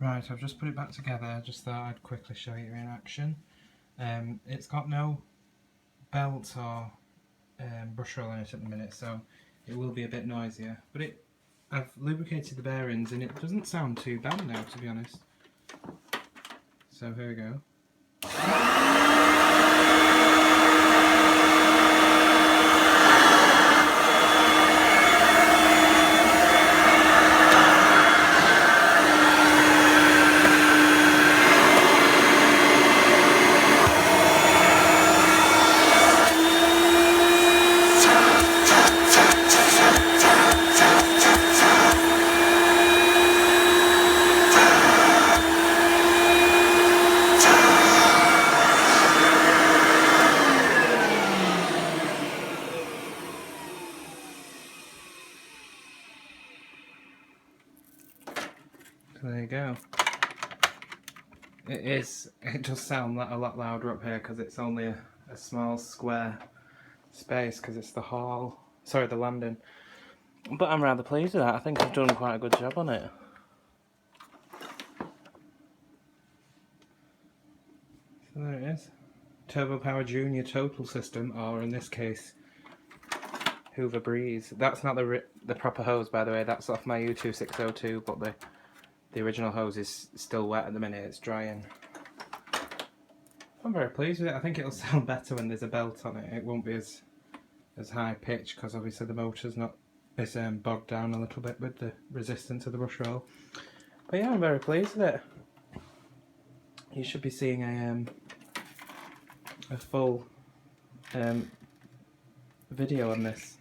Right, I've just put it back together. I just thought I'd quickly show you in action. It's got no belt or brush roll in it at the minute, so it will be a bit noisier. But I've lubricated the bearings and it doesn't sound too bad now, to be honest. So here we go. So there you go. It does sound a lot louder up here because it's only a small square space because it's the hall, sorry, the landing. But I'm rather pleased with that. I think I've done quite a good job on it. So there it is. Turbo Power Junior Total System, or in this case, Hoover Breeze. That's not the proper hose, by the way. That's off my U2602, but the original hose is still wet at the minute. It's drying. I'm very pleased with it. I think it'll sound better when there's a belt on it. It won't be as high pitch because obviously the motor's not bogged down a little bit with the resistance of the brush roll. But yeah, I'm very pleased with it. You should be seeing a full video on this